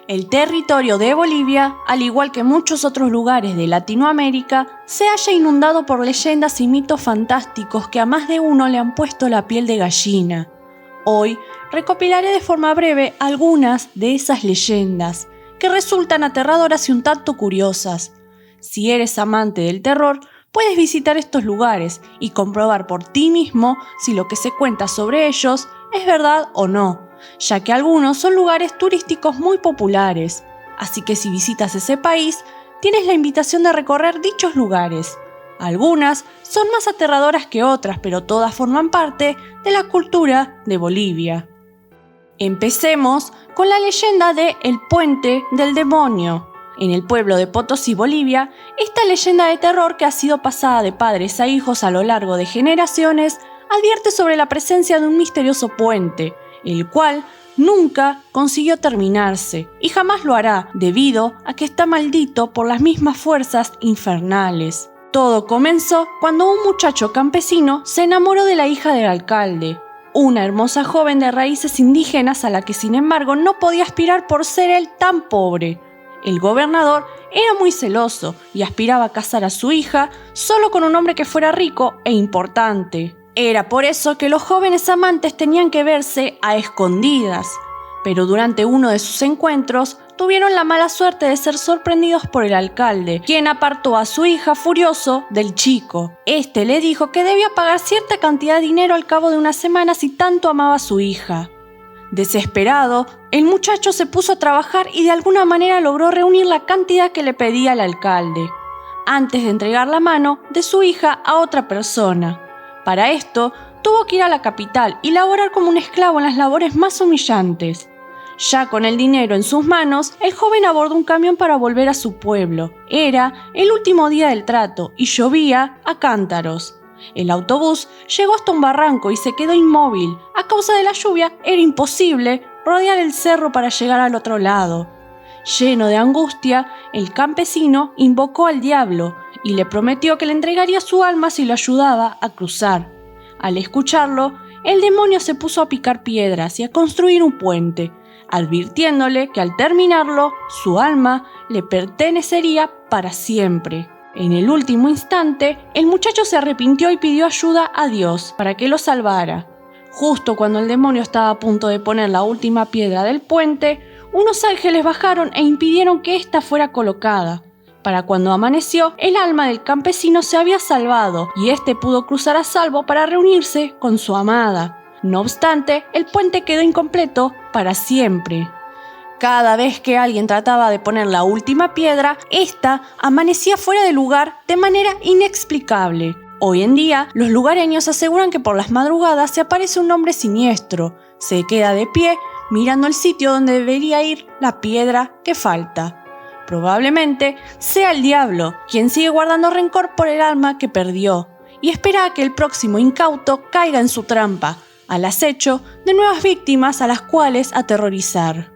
El territorio de Bolivia, al igual que muchos otros lugares de Latinoamérica, se halla inundado por leyendas y mitos fantásticos que a más de uno le han puesto la piel de gallina. Hoy recopilaré de forma breve algunas de esas leyendas, que resultan aterradoras y un tanto curiosas. Si eres amante del terror, puedes visitar estos lugares y comprobar por ti mismo si lo que se cuenta sobre ellos es verdad o no, ya que algunos son lugares turísticos muy populares. Así que si visitas ese país, tienes la invitación de recorrer dichos lugares. Algunas son más aterradoras que otras, pero todas forman parte de la cultura de Bolivia. Empecemos con la leyenda de El Puente del Demonio. En el pueblo de Potosí, Bolivia, esta leyenda de terror que ha sido pasada de padres a hijos a lo largo de generaciones advierte sobre la presencia de un misterioso puente, el cual nunca consiguió terminarse y jamás lo hará debido a que está maldito por las mismas fuerzas infernales. Todo comenzó cuando un muchacho campesino se enamoró de la hija del alcalde, una hermosa joven de raíces indígenas a la que sin embargo no podía aspirar por ser él tan pobre. El gobernador era muy celoso y aspiraba a casar a su hija solo con un hombre que fuera rico e importante. Era por eso que los jóvenes amantes tenían que verse a escondidas, pero durante uno de sus encuentros tuvieron la mala suerte de ser sorprendidos por el alcalde, quien apartó a su hija furioso del chico. Este le dijo que debía pagar cierta cantidad de dinero al cabo de unas semanas si tanto amaba a su hija. Desesperado, el muchacho se puso a trabajar y de alguna manera logró reunir la cantidad que le pedía el alcalde, antes de entregar la mano de su hija a otra persona. Para esto, tuvo que ir a la capital y laborar como un esclavo en las labores más humillantes. Ya con el dinero en sus manos, el joven abordó un camión para volver a su pueblo. Era el último día del trato y llovía a cántaros. El autobús llegó hasta un barranco y se quedó inmóvil. A causa de la lluvia, era imposible rodear el cerro para llegar al otro lado. Lleno de angustia, el campesino invocó al diablo y le prometió que le entregaría su alma si lo ayudaba a cruzar. Al escucharlo, el demonio se puso a picar piedras y a construir un puente, advirtiéndole que al terminarlo, su alma le pertenecería para siempre. En el último instante, el muchacho se arrepintió y pidió ayuda a Dios para que lo salvara. Justo cuando el demonio estaba a punto de poner la última piedra del puente, unos ángeles bajaron e impidieron que ésta fuera colocada. Para cuando amaneció, el alma del campesino se había salvado y éste pudo cruzar a salvo para reunirse con su amada. No obstante, el puente quedó incompleto para siempre. Cada vez que alguien trataba de poner la última piedra, ésta amanecía fuera de lugar de manera inexplicable. Hoy en día, los lugareños aseguran que por las madrugadas se aparece un hombre siniestro, se queda de pie mirando el sitio donde debería ir la piedra que falta. Probablemente sea el diablo, quien sigue guardando rencor por el alma que perdió y espera a que el próximo incauto caiga en su trampa, al acecho de nuevas víctimas a las cuales aterrorizar.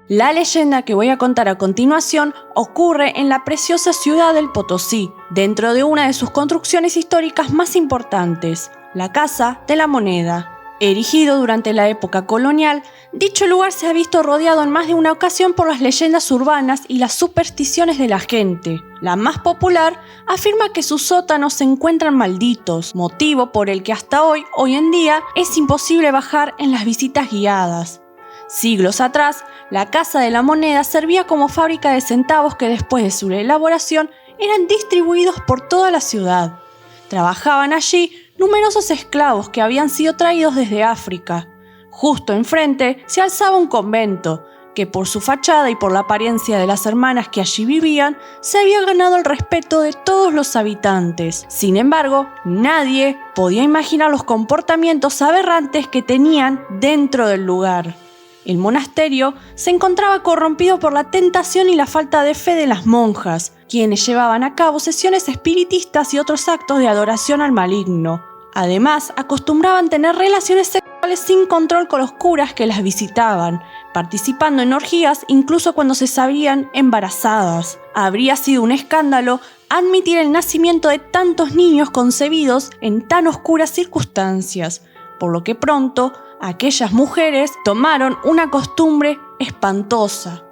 La leyenda que voy a contar a continuación ocurre en la preciosa ciudad del Potosí, dentro de una de sus construcciones históricas más importantes, la Casa de la Moneda. Erigido durante la época colonial, dicho lugar se ha visto rodeado en más de una ocasión por las leyendas urbanas y las supersticiones de la gente. La más popular afirma que sus sótanos se encuentran malditos, motivo por el que hasta hoy en día, es imposible bajar en las visitas guiadas. Siglos atrás, la Casa de la Moneda servía como fábrica de centavos que después de su elaboración eran distribuidos por toda la ciudad. Trabajaban allí numerosos esclavos que habían sido traídos desde África. Justo enfrente se alzaba un convento, que por su fachada y por la apariencia de las hermanas que allí vivían, se había ganado el respeto de todos los habitantes. Sin embargo, nadie podía imaginar los comportamientos aberrantes que tenían dentro del lugar. El monasterio se encontraba corrompido por la tentación y la falta de fe de las monjas, quienes llevaban a cabo sesiones espiritistas y otros actos de adoración al maligno. Además, acostumbraban tener relaciones sexuales sin control con los curas que las visitaban, participando en orgías incluso cuando se sabían embarazadas. Habría sido un escándalo admitir el nacimiento de tantos niños concebidos en tan oscuras circunstancias, por lo que pronto aquellas mujeres tomaron una costumbre espantosa.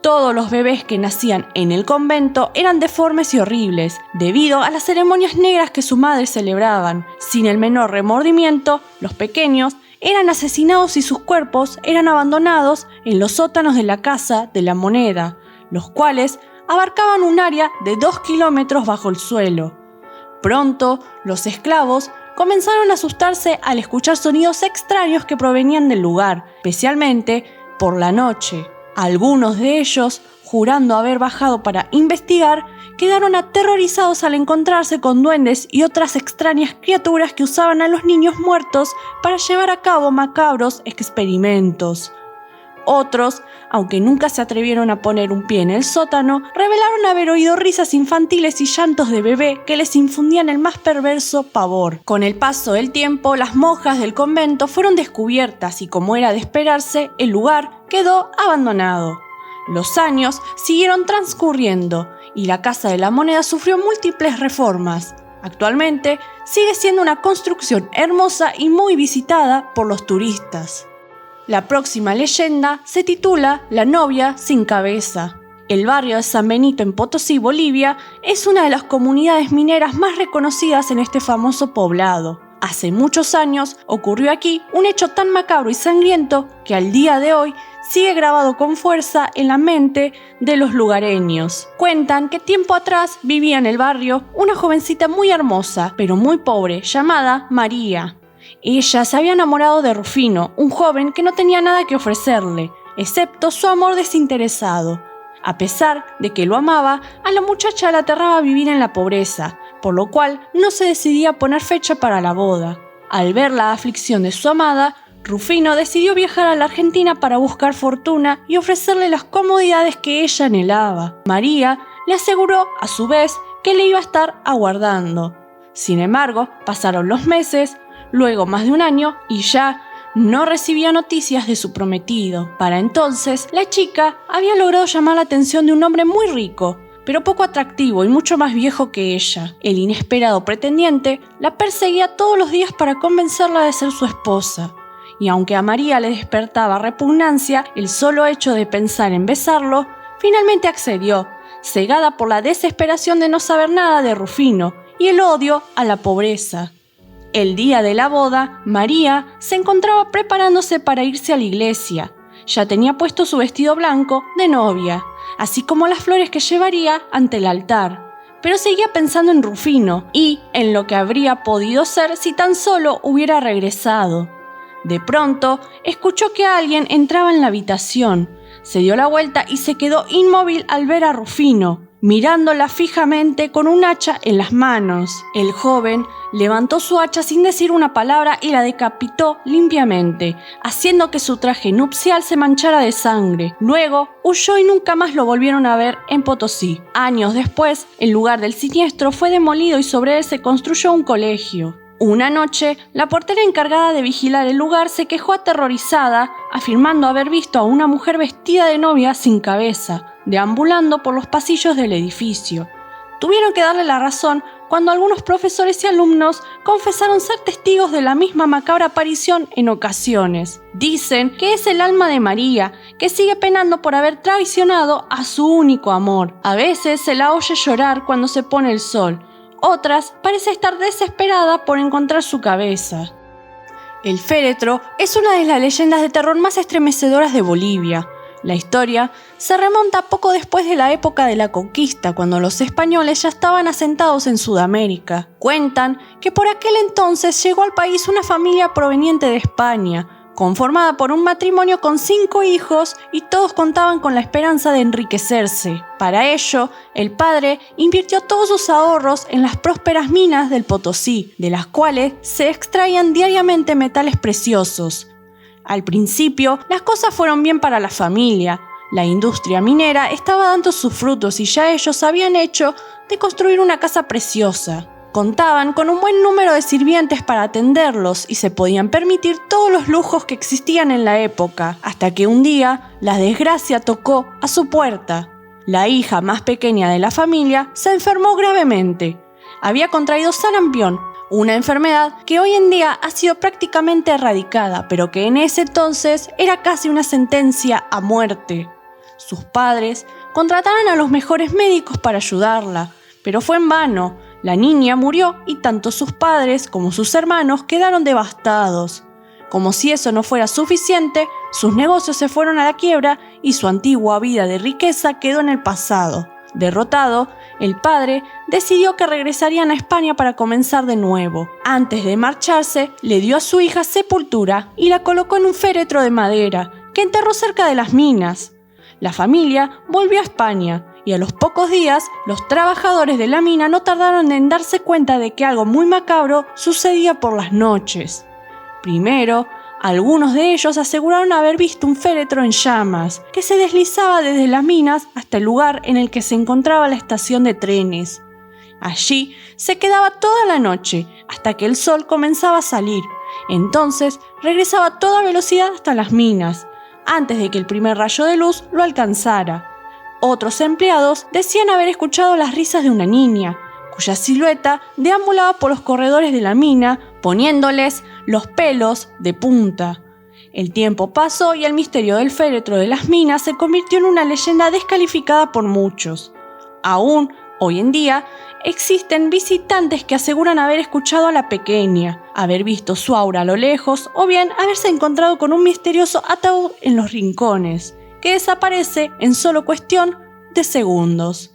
Todos los bebés que nacían en el convento eran deformes y horribles, debido a las ceremonias negras que sus madres celebraban. Sin el menor remordimiento, los pequeños eran asesinados y sus cuerpos eran abandonados en los sótanos de la Casa de la Moneda, los cuales abarcaban un área de 2 kilómetros bajo el suelo. Pronto, los esclavos comenzaron a asustarse al escuchar sonidos extraños que provenían del lugar, especialmente por la noche. Algunos de ellos, jurando haber bajado para investigar, quedaron aterrorizados al encontrarse con duendes y otras extrañas criaturas que usaban a los niños muertos para llevar a cabo macabros experimentos. Otros, aunque nunca se atrevieron a poner un pie en el sótano, revelaron haber oído risas infantiles y llantos de bebé que les infundían el más perverso pavor. Con el paso del tiempo, las monjas del convento fueron descubiertas y, como era de esperarse, el lugar quedó abandonado. Los años siguieron transcurriendo y la Casa de la Moneda sufrió múltiples reformas. Actualmente sigue siendo una construcción hermosa y muy visitada por los turistas. La próxima leyenda se titula La novia sin cabeza. El barrio de San Benito en Potosí, Bolivia, es una de las comunidades mineras más reconocidas en este famoso poblado. Hace muchos años ocurrió aquí un hecho tan macabro y sangriento que al día de hoy sigue grabado con fuerza en la mente de los lugareños. Cuentan que tiempo atrás vivía en el barrio una jovencita muy hermosa, pero muy pobre, llamada María. Ella se había enamorado de Rufino, un joven que no tenía nada que ofrecerle, excepto su amor desinteresado. A pesar de que lo amaba, a la muchacha le aterraba vivir en la pobreza, por lo cual no se decidía a poner fecha para la boda. Al ver la aflicción de su amada, Rufino decidió viajar a la Argentina para buscar fortuna y ofrecerle las comodidades que ella anhelaba. María le aseguró, a su vez, que le iba a estar aguardando. Sin embargo, pasaron los meses, luego más de un año, y ya no recibía noticias de su prometido. Para entonces, la chica había logrado llamar la atención de un hombre muy rico, pero poco atractivo y mucho más viejo que ella. El inesperado pretendiente la perseguía todos los días para convencerla de ser su esposa. Y aunque a María le despertaba repugnancia el solo hecho de pensar en besarlo, finalmente accedió, cegada por la desesperación de no saber nada de Rufino y el odio a la pobreza. El día de la boda, María se encontraba preparándose para irse a la iglesia. Ya tenía puesto su vestido blanco de novia, así como las flores que llevaría ante el altar. Pero seguía pensando en Rufino y en lo que habría podido ser si tan solo hubiera regresado. De pronto, escuchó que alguien entraba en la habitación. Se dio la vuelta y se quedó inmóvil al ver a Rufino, mirándola fijamente con un hacha en las manos. El joven levantó su hacha sin decir una palabra y la decapitó limpiamente, haciendo que su traje nupcial se manchara de sangre. Luego huyó y nunca más lo volvieron a ver en Potosí. Años después, el lugar del siniestro fue demolido y sobre él se construyó un colegio. Una noche, la portera encargada de vigilar el lugar se quejó aterrorizada, afirmando haber visto a una mujer vestida de novia sin cabeza, deambulando por los pasillos del edificio. Tuvieron que darle la razón cuando algunos profesores y alumnos confesaron ser testigos de la misma macabra aparición en ocasiones. Dicen que es el alma de María, que sigue penando por haber traicionado a su único amor. A veces se la oye llorar cuando se pone el sol. Otras parece estar desesperada por encontrar su cabeza. El féretro es una de las leyendas de terror más estremecedoras de Bolivia. La historia se remonta poco después de la época de la conquista, cuando los españoles ya estaban asentados en Sudamérica. Cuentan que por aquel entonces llegó al país una familia proveniente de España, conformada por un matrimonio con 5 hijos y todos contaban con la esperanza de enriquecerse. Para ello, el padre invirtió todos sus ahorros en las prósperas minas del Potosí, de las cuales se extraían diariamente metales preciosos. Al principio, las cosas fueron bien para la familia. La industria minera estaba dando sus frutos y ya ellos habían hecho de construir una casa preciosa. Contaban con un buen número de sirvientes para atenderlos y se podían permitir todos los lujos que existían en la época, hasta que un día la desgracia tocó a su puerta. La hija más pequeña de la familia se enfermó gravemente. Había contraído sarampión, una enfermedad que hoy en día ha sido prácticamente erradicada, pero que en ese entonces era casi una sentencia a muerte. Sus padres contrataron a los mejores médicos para ayudarla, pero fue en vano. La niña murió y tanto sus padres como sus hermanos quedaron devastados. Como si eso no fuera suficiente, sus negocios se fueron a la quiebra y su antigua vida de riqueza quedó en el pasado. Derrotado, el padre decidió que regresarían a España para comenzar de nuevo. Antes de marcharse, le dio a su hija sepultura y la colocó en un féretro de madera que enterró cerca de las minas. La familia volvió a España y a los pocos días, los trabajadores de la mina no tardaron en darse cuenta de que algo muy macabro sucedía por las noches. Primero, algunos de ellos aseguraron haber visto un féretro en llamas que se deslizaba desde las minas hasta el lugar en el que se encontraba la estación de trenes. Allí se quedaba toda la noche hasta que el sol comenzaba a salir. Entonces regresaba a toda velocidad hasta las minas, antes de que el primer rayo de luz lo alcanzara. Otros empleados decían haber escuchado las risas de una niña, cuya silueta deambulaba por los corredores de la mina, poniéndoles los pelos de punta. El tiempo pasó y el misterio del féretro de las minas se convirtió en una leyenda descalificada por muchos. Aún hoy en día existen visitantes que aseguran haber escuchado a la pequeña, haber visto su aura a lo lejos o bien haberse encontrado con un misterioso ataúd en los rincones, que desaparece en solo cuestión de segundos.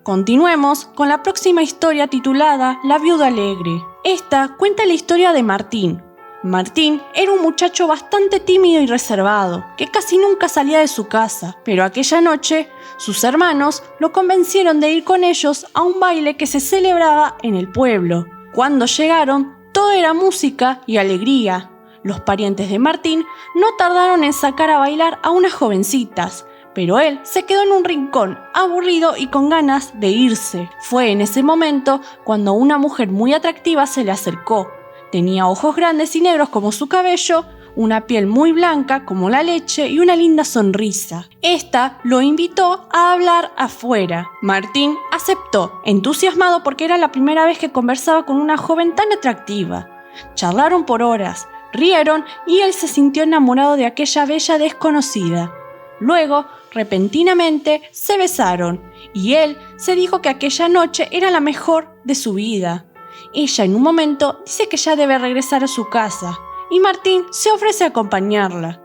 Continuemos con la próxima historia titulada La Viuda Alegre. Esta cuenta la historia de Martín. Martín era un muchacho bastante tímido y reservado, que casi nunca salía de su casa, pero aquella noche sus hermanos lo convencieron de ir con ellos a un baile que se celebraba en el pueblo. Cuando llegaron, todo era música y alegría. Los parientes de Martín no tardaron en sacar a bailar a unas jovencitas, pero él se quedó en un rincón, aburrido y con ganas de irse. Fue en ese momento cuando una mujer muy atractiva se le acercó. Tenía ojos grandes y negros como su cabello, una piel muy blanca como la leche y una linda sonrisa. Esta lo invitó a hablar afuera. Martín aceptó, entusiasmado porque era la primera vez que conversaba con una joven tan atractiva. Charlaron por horas, rieron y él se sintió enamorado de aquella bella desconocida. Luego, repentinamente, se besaron y él se dijo que aquella noche era la mejor de su vida. Ella en un momento dice que ya debe regresar a su casa y Martín se ofrece a acompañarla.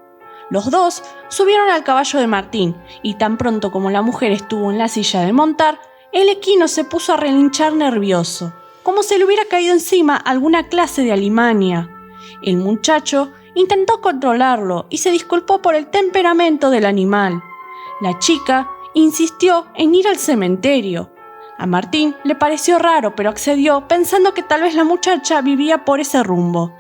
Los dos subieron al caballo de Martín y tan pronto como la mujer estuvo en la silla de montar, el equino se puso a relinchar nervioso, como si le hubiera caído encima alguna clase de alimaña. El muchacho intentó controlarlo y se disculpó por el temperamento del animal. La chica insistió en ir al cementerio. A Martín le pareció raro, pero accedió pensando que tal vez la muchacha vivía por ese rumbo.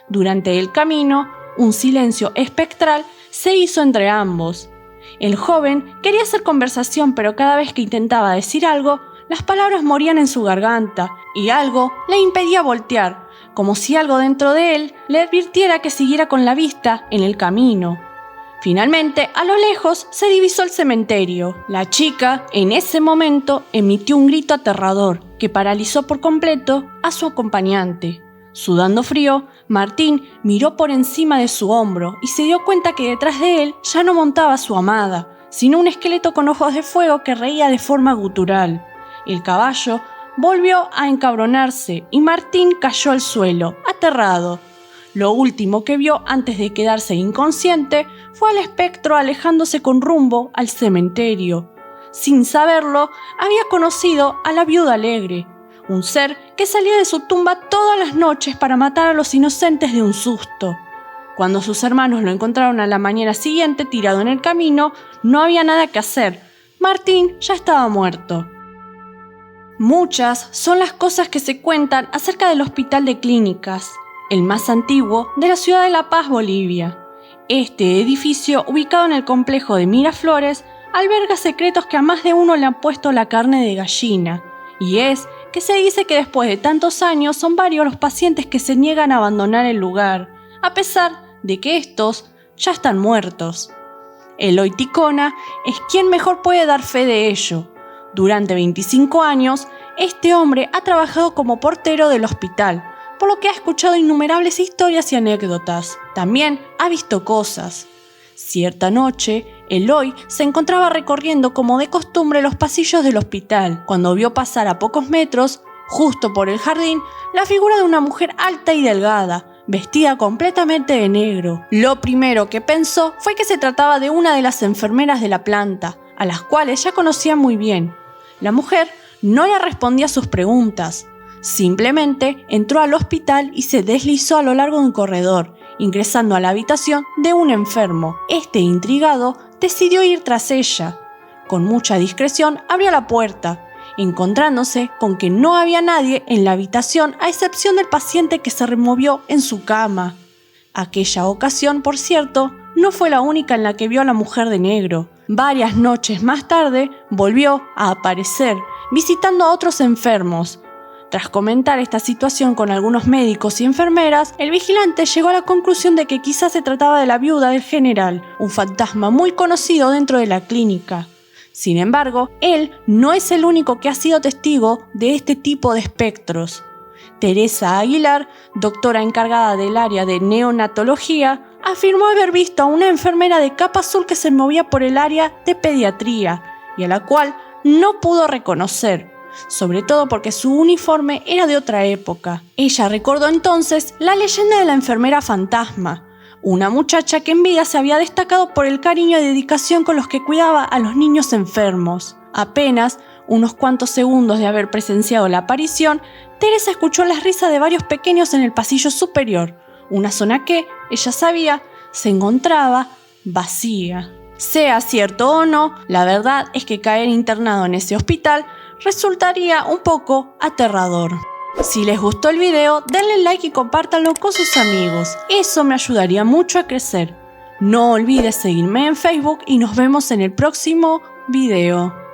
Durante el camino, un silencio espectral se hizo entre ambos. El joven quería hacer conversación, pero cada vez que intentaba decir algo, las palabras morían en su garganta y algo le impedía voltear, como si algo dentro de él le advirtiera que siguiera con la vista en el camino. Finalmente, a lo lejos se divisó el cementerio. La chica, en ese momento, emitió un grito aterrador que paralizó por completo a su acompañante. Sudando frío, Martín miró por encima de su hombro y se dio cuenta que detrás de él ya no montaba a su amada, sino un esqueleto con ojos de fuego que reía de forma gutural. El caballo volvió a encabronarse y Martín cayó al suelo, aterrado. Lo último que vio antes de quedarse inconsciente fue al espectro alejándose con rumbo al cementerio. Sin saberlo, había conocido a la Viuda Alegre, un ser que salía de su tumba todas las noches para matar a los inocentes de un susto. Cuando sus hermanos lo encontraron a la mañana siguiente tirado en el camino, no había nada que hacer. Martín ya estaba muerto. Muchas son las cosas que se cuentan acerca del Hospital de Clínicas, el más antiguo de la ciudad de La Paz, Bolivia. Este edificio, ubicado en el complejo de Miraflores, alberga secretos que a más de uno le han puesto la carne de gallina, y es que se dice que después de tantos años son varios los pacientes que se niegan a abandonar el lugar, a pesar de que estos ya están muertos. Eloy Ticona es quien mejor puede dar fe de ello. Durante 25 años, este hombre ha trabajado como portero del hospital, por lo que ha escuchado innumerables historias y anécdotas. También ha visto cosas. Cierta noche, Eloy se encontraba recorriendo como de costumbre los pasillos del hospital, cuando vio pasar a pocos metros, justo por el jardín, la figura de una mujer alta y delgada, vestida completamente de negro. Lo primero que pensó fue que se trataba de una de las enfermeras de la planta, a las cuales ya conocía muy bien. La mujer no le respondía a sus preguntas. Simplemente entró al hospital y se deslizó a lo largo de un corredor, ingresando a la habitación de un enfermo. Este, intrigado, decidió ir tras ella. Con mucha discreción abrió la puerta, encontrándose con que no había nadie en la habitación a excepción del paciente que se removió en su cama. Aquella ocasión, por cierto, no fue la única en la que vio a la mujer de negro. Varias noches más tarde volvió a aparecer, visitando a otros enfermos. Tras comentar esta situación con algunos médicos y enfermeras, el vigilante llegó a la conclusión de que quizás se trataba de la viuda del general, un fantasma muy conocido dentro de la clínica. Sin embargo, él no es el único que ha sido testigo de este tipo de espectros. Teresa Aguilar, doctora encargada del área de neonatología, afirmó haber visto a una enfermera de capa azul que se movía por el área de pediatría y a la cual no pudo reconocer, sobre todo porque su uniforme era de otra época. Ella recordó entonces la leyenda de la enfermera fantasma, una muchacha que en vida se había destacado por el cariño y dedicación con los que cuidaba a los niños enfermos. Apenas unos cuantos segundos de haber presenciado la aparición, Teresa escuchó las risas de varios pequeños en el pasillo superior, una zona que, ella sabía, se encontraba vacía. Sea cierto o no, la verdad es que caer internado en ese hospital resultaría un poco aterrador. Si les gustó el video, denle like y compártanlo con sus amigos. Eso me ayudaría mucho a crecer. No olvides seguirme en Facebook y nos vemos en el próximo video.